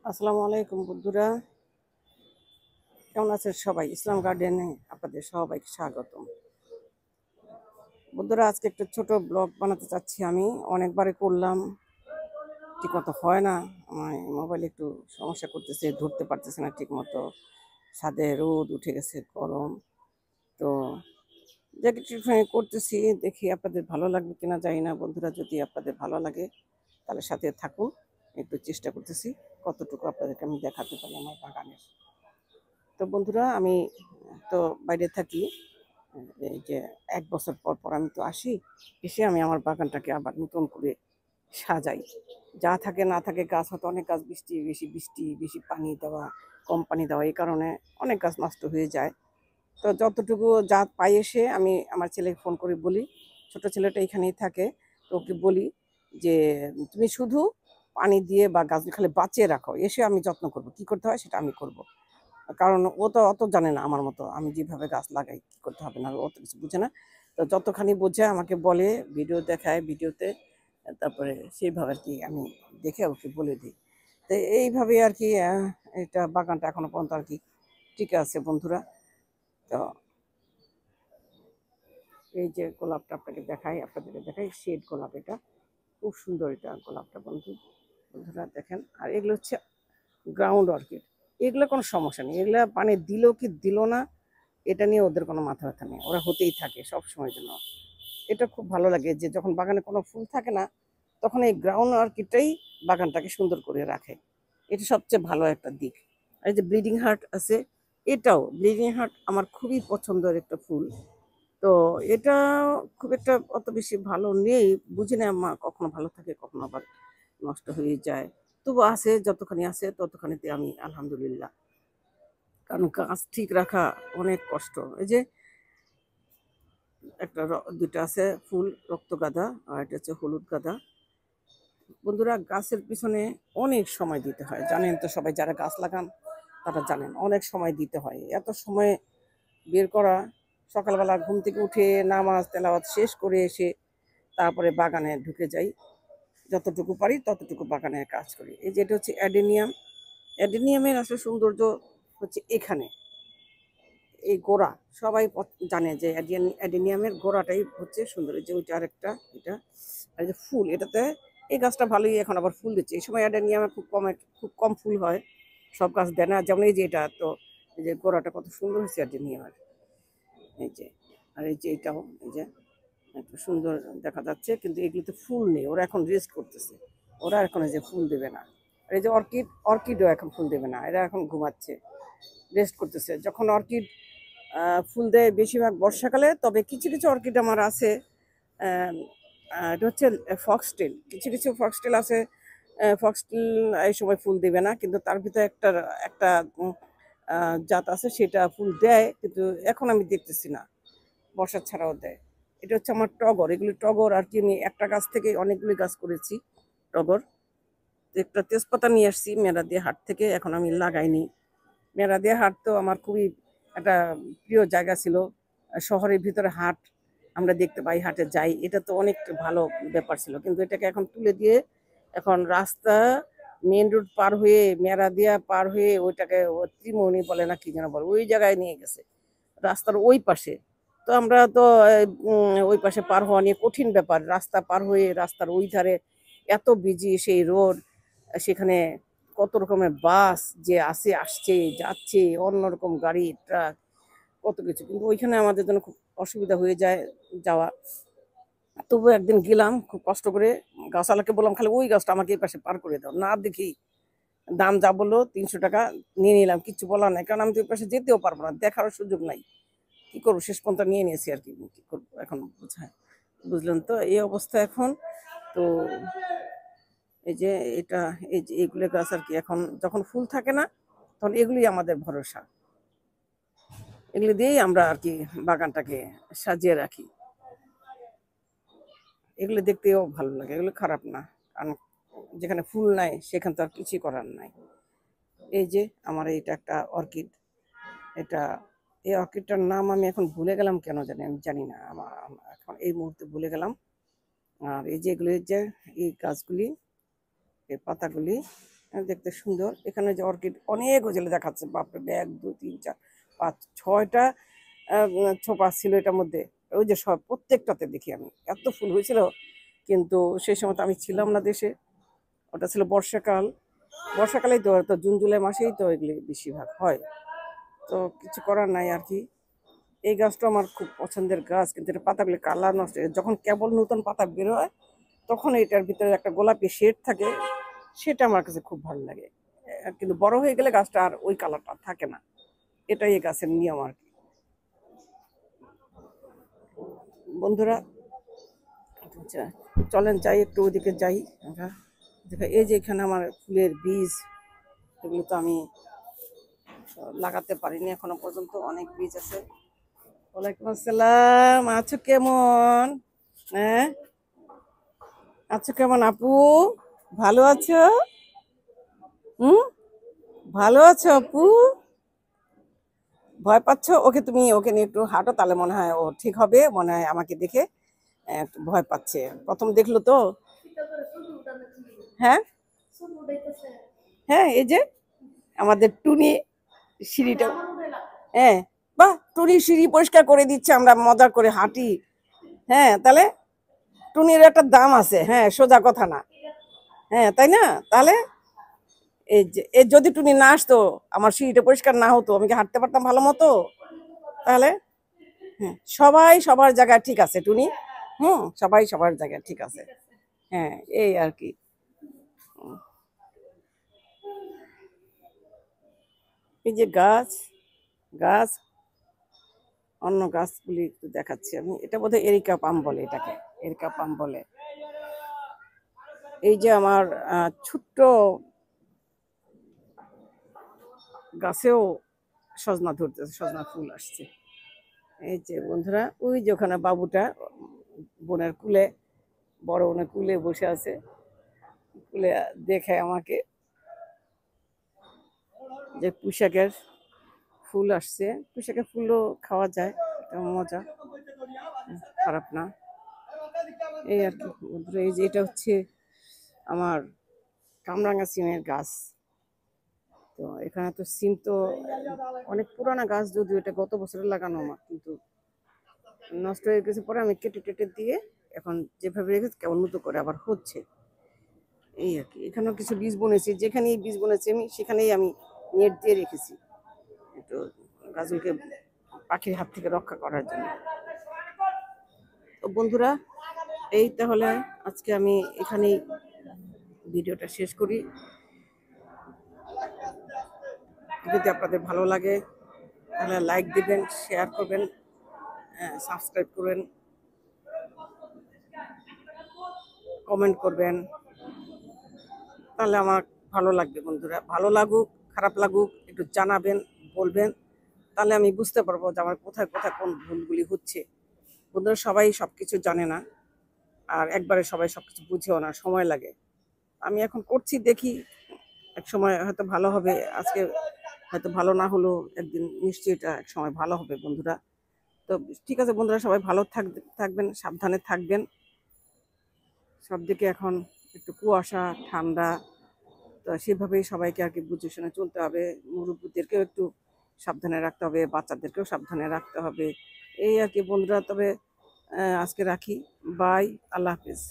আসসালামু আলাইকুম বন্ধুরা, কেমন আছেন সবাই? ইসলাম গার্ডেনে আপনাদের সবাইকে স্বাগতম। বন্ধুরা, আজকে একটা ছোট ব্লগ বানাতে চাচ্ছি। আমি অনেকবারই করলাম, ঠিক মতো হয় না। আমার মোবাইলে একটু সমস্যা করতেছে, ধরতে পারতেছে না ঠিক মতো। ছাদে রোদ উঠে গেছে, গরম। তো যে কিছু করতেছি, দেখি আপনাদের ভালো লাগবে কিনা জানি না। বন্ধুরা, যদি আপনাদের ভালো লাগে তাহলে সাথে থাকুন। একটু চেষ্টা করতেছি কতটুকু আপনাদেরকে আমি দেখাতে পারি আমার বাগানের। তো বন্ধুরা, আমি তো বাইরে থাকি। এই যে ১ বছর পর পর আমি তো আসি, এসে আমি আমার বাগানটাকে আবার নতুন করে সাজাই। যা থাকে না থাকে, গাছ হয়তো অনেক গাছ বৃষ্টি বেশি পানি দেওয়া, কম পানি দেওয়া, এই কারণে অনেক গাছ নষ্ট হয়ে যায়। তো যতটুকু যা পাই এসে আমি আমার ছেলেকে ফোন করে বলি, ছোট ছেলেটা এখানেই থাকে। তো ওকে বলি যে তুমি শুধু পানি দিয়ে বা গাছ খালি বাঁচিয়ে রাখো, এসে আমি যত্ন করব, কি করতে হয় সেটা আমি করব। কারণ ও তো অত জানে না আমার মতো, আমি যেভাবে গাছ লাগাই কি করতে হবে না অত কিছু বুঝে না। তো যতখানি বোঝে আমাকে বলে, ভিডিও দেখায়, ভিডিওতে তারপরে সেইভাবে আর কি আমি দেখে ওকে বলে দিই। তো এইভাবে আর কি এটা বাগানটা এখনো পর্যন্ত আর কি ঠিক আছে বন্ধুরা। তো এই যে গোলাপটা আপনাদেরকে দেখাই শেড গোলাপ, এটা খুব সুন্দর, এটা গোলাপটা বন্ধুরা দেখেন। আর এগুলো হচ্ছে গ্রাউন্ড অর্কিড। এগুলো কোনো সমস্যা নেই, এগুলো পানি দিল কি দিল না এটা নিয়ে ওদের কোনো মাথা ব্যথা নেই, ওরা হতেই থাকে সব সময়ের জন্য। এটা খুব ভালো লাগে যে যখন বাগানে কোনো ফুল থাকে না, তখন এই গ্রাউন্ড অর্কিডটাই বাগানটাকে সুন্দর করে রাখে। এটা সবচেয়ে ভালো একটা দিক। আর এই যে ব্লিডিং হার্ট আছে, এটাও ব্লিডিং হার্ট আমার খুবই পছন্দের একটা ফুল। তো এটা খুব একটা অত বেশি ভালো নেই, বুঝি না মা, কখনো ভালো থাকে কখনো আবার নষ্ট হয়ে যায়। তবু আছে, যতখানি আছে ততখানিতে আমি আলহামদুলিল্লাহ। কারণ গাছ ঠিক রাখা অনেক কষ্ট। এই যে দুইটা আছে ফুল, রক্তগাঁদা আর এটা হচ্ছে হলুদ গাঁদা। বন্ধুরা, গাছের পিছনে অনেক সময় দিতে হয়, জানেন তো সবাই, যারা গাছ লাগান তারা জানেন অনেক সময় দিতে হয়। এত সময় বের করা, সকালবেলা ঘুম থেকে উঠে নামাজ তেলাওয়াত শেষ করে এসে তারপরে বাগানে ঢুকে যাই, যতটুকু পারি ততটুকু বাগানের কাজ করি। এই যে এটা হচ্ছে অ্যাডেনিয়াম। অ্যাডেনিয়ামের আসলে সৌন্দর্য হচ্ছে এখানে এই গোড়া। সবাই জানে যে অ্যাডেনিয়ামের গোড়াটাই হচ্ছে সুন্দর। এই যে ওইটা আরেকটা, এটা আর এই যে ফুল, এটাতে এই গাছটা ভালোই এখন আবার ফুল দিচ্ছে। এই সময় অ্যাডেনিয়ামে খুব কম ফুল হয়, সব গাছ দেয় না। যেমন এই যে এটা, তো এই যে গোড়াটা কত সুন্দর হয়েছে অ্যাডেনিয়ামের। এই যে আর এই যে এটাও, এই যে একটু সুন্দর দেখা যাচ্ছে, কিন্তু এগুলোতে ফুল নেই, ওরা এখন রেস্ট করতেছে। ওরা এখন এই যে ফুল দেবে না। আর এই যে অর্কিডও এখন ফুল দেবে না, এরা এখন ঘুমাচ্ছে, রেস্ট করতেছে। যখন অর্কিড ফুল দেয় বেশিরভাগ বর্ষাকালে, তবে কিছু কিছু অর্কিড আমার আছে। এটা হচ্ছে ফক্সটেল, কিছু কিছু ফক্সটেল আছে। ফক্সটেল এই সময় ফুল দেবে না, কিন্তু তার ভিতরে একটা একটা জাত আছে, সেটা ফুল দেয়, কিন্তু এখন আমি দেখতেছি না, বর্ষা ছাড়াও দেয়। এটা হচ্ছে আমার টগর, এগুলি টগর আর কি। আমি একটা গাছ থেকে অনেকগুলি গাছ করেছি টগর। একটা তেজপাতা নিয়ে আসছি মেরাদিয়া হাট থেকে, এখন আমি লাগাইনি। মেরাদিয়া হাট তো আমার খুবই একটা প্রিয় জায়গা ছিল। শহরের ভিতরে হাট আমরা দেখতে পাই, হাটে যাই, এটা তো অনেক ভালো ব্যাপার ছিল। কিন্তু এটাকে এখন তুলে দিয়ে এখন রাস্তা, মেন রোড পার হয়ে, মেরাদিয়া পার হয়ে, ওইটাকে ত্রিমোহনী বলে না কি যেন বলে, ওই জায়গায় নিয়ে গেছে, রাস্তার ওই পাশে। তো আমরা তো ওই পাশে পার হওয়া নিয়ে কঠিন ব্যাপার, রাস্তা পার হয়ে রাস্তার ওই ধারে এত বিজি সেই রোড, সেখানে কত রকমের বাস যে আসে, আসছে যাচ্ছে, অন্যরকম গাড়ি ট্রাক, কত কিছু, কিন্তু ওইখানে আমাদের জন্য খুব অসুবিধা হয়ে যায় যাওয়া। তবু একদিন গেলাম খুব কষ্ট করে, গাছওয়ালাকে বললাম খালি ওই গাছটা আমাকে এই পাশে পার করে দাও, না দেখি দাম যা বললো ৩০০ টাকা নিয়ে নিলাম, কিচ্ছু বলার নাই, কারণ আমি তো ওই পাশে যেতেও পারবো না, দেখারও সুযোগ নাই। কি করবো, শেষ পর্যন্ত নিয়ে নিয়েছি আর কি, কি করবো এখন বোঝায়, বুঝলেন তো এই অবস্থা এখন। তো এই যে এটা, এই যে এগুলো গাছ আর কি, এখন যখন ফুল থাকে না তখন এগুলি আমাদের ভরসা, এগুলি দিয়েই আমরা আর কি বাগানটাকে সাজিয়ে রাখি। এগুলো দেখতেও ভালো লাগে, এগুলো খারাপ না, কারণ যেখানে ফুল নাই সেখানে তো আর কিছুই করার নাই। এই যে আমার এইটা একটা অর্কিড, এটা এই অর্কিডটার নাম আমি এখন ভুলে গেলাম, কেন জানি আমি জানি না, আমার এখন এই মুহূর্তে ভুলে গেলাম। আর এই যে এগুলো, যে এই গাছগুলি, এই পাতাগুলি দেখতে সুন্দর। এখানে যে অর্কিড অনেক ওজেলে দেখাচ্ছে, বাপরে, 1 2 3 4 5 6টা ছোপা ছিল এটার মধ্যে। ওই যে সব প্রত্যেকটাতে দেখি আমি এত ফুল হয়েছিল, কিন্তু সেই সময় তো আমি ছিলাম না দেশে, ওটা ছিল বর্ষাকাল। বর্ষাকালেই তো তো জুন জুলাই মাসেই তো এগুলি বেশিরভাগ হয়। তো কিছু করার নাই আর কি। এই গাছটা আমার খুব পছন্দের গাছ, কিন্তু এটা পাতাগুলি কালার নষ্ট হয়ে, যখন কেবল নতুন পাতা বের হয় তখন এটার ভিতরে একটা গোলাপি শেড থাকে, সেটা আমার কাছে খুব ভালো লাগে। কিন্তু বড় হয়ে গেলে গাছটা আর ওই কালারটা থাকে না। এটাই এই গাছের নিয়ম আর কি। বন্ধুরা, আচ্ছা, চলেন যাই একটু ওদিকে যাই আমরা। এই যে এখানে আমার ফুলের বীজ, এগুলো তো আমি লাগাতে পারিনি এখনো পর্যন্ত, অনেক বীজ আছে। ওয়ালাইকুম আসসালাম, আছো কেমন? হ্যাঁ, আছো কেমন আপু? ভালো আছো? হুম, ভালো আছো আপু? ভয় পাচ্ছ? ওকে, তুমি ওকে নিয়ে একটু হাঁটো, তাহলে মনে হয় ও ঠিক হবে। মনে হয় আমাকে দেখে একটু ভয় পাচ্ছে, প্রথম দেখলো তো। হ্যাঁ, হ্যাঁ, এই যে আমাদের টুনি সিঁড়িটা, হ্যাঁ, বাহ, টুনি সিঁড়ি পরিষ্কার করে দিচ্ছে, আমরা মজা করে হাঁটি। হ্যাঁ, তাহলে টুনির একটা দাম আছে, হ্যাঁ, সোজা কথা না। হ্যাঁ, তাই না? তাহলে এই যদি টুনি না আসতো, আমার সিঁড়িটা পরিষ্কার না হতো, আমি কি হাঁটতে পারতাম ভালো মতো? তাহলে হ্যাঁ, সবাই সবার জায়গায় ঠিক আছে টুনি। হুম, সবাই সবার জায়গায় ঠিক আছে। হ্যাঁ, এই আর কি। এই যে গাছ, গাছ, অন্য গাছগুলি একটু দেখাচ্ছি আমি। এটা বোধহয় এরিকা পাম বলে, এটাকে এরিকা পাম বলে। এই যে আমার ছোট্ট গাছেও সজনা ধরতেছে, সজনা ফুল আসছে। এই যে বন্ধুরা, ওই যে ওখানে বাবুটা বোনের কুলে, বড় বোনের কুলে বসে আছে, কুলে দেখে আমাকে যে পুঁইশাকের ফুল আসছে। পুঁইশাকের ফুলও খাওয়া যায়, এটা মজা, খারাপ না। এই আর কি বন্ধুরা, এই যে এটা হচ্ছে আমার কামরাঙা সিমের গাছ। তো এখানে তো সিম তো অনেক পুরানা গাছ, যদিও এটা গত বছরে লাগানো আমার, কিন্তু নষ্ট হয়ে গেছে। পরে আমি কেটে টেটে দিয়ে এখন যেভাবে রেখেছি কেমন মতো করে আবার হচ্ছে। এই আর কি। এখানেও কিছু বীজ বুনেছি, যেখানেই বীজ বুনেছি আমি সেখানেই আমি নেট দিয়ে রেখেছি, একটু গাছগুলোকে পাখির হাত থেকে রক্ষা করার জন্য। তো বন্ধুরা, এই তাহলে আজকে আমি এখানেই ভিডিওটা শেষ করি। যদি আপনাদের ভালো লাগে তাহলে লাইক দিবেন, শেয়ার করবেন, সাবস্ক্রাইব করবেন, কমেন্ট করবেন, তাহলে আমার ভালো লাগবে। বন্ধুরা, ভালো লাগুক খারাপ লাগুক একটু জানাবেন, বলবেন, তাহলে আমি বুঝতে পারবো যে আমার কোথায় কোথায় কোন ভুলগুলি হচ্ছে। বন্ধুরা, সবাই সবকিছু জানে না, আর একবারে সবাই সবকিছু বুঝেও না, সময় লাগে। আমি এখন করছি, দেখি এক সময় হয়তো ভালো হবে। আজকে হয়তো ভালো না হলেও একদিন নিশ্চয়ই এটা এক সময় ভালো হবে বন্ধুরা। তো ঠিক আছে বন্ধুরা, সবাই ভালো থাকবেন, সাবধানে থাকবেন। সব দিকে এখন একটু কুয়াশা, ঠান্ডা, তো সেভাবেই সবাইকে আর কি বুঝে শুনে চলতে হবে। মুরব্বীদেরকেও একটু সাবধানে রাখতে হবে, বাচ্চাদেরকেও সাবধানে রাখতে হবে। এই আর কি বন্ধুরা, তবে আজকে রাখি। বাই, আল্লাহ হাফিজ।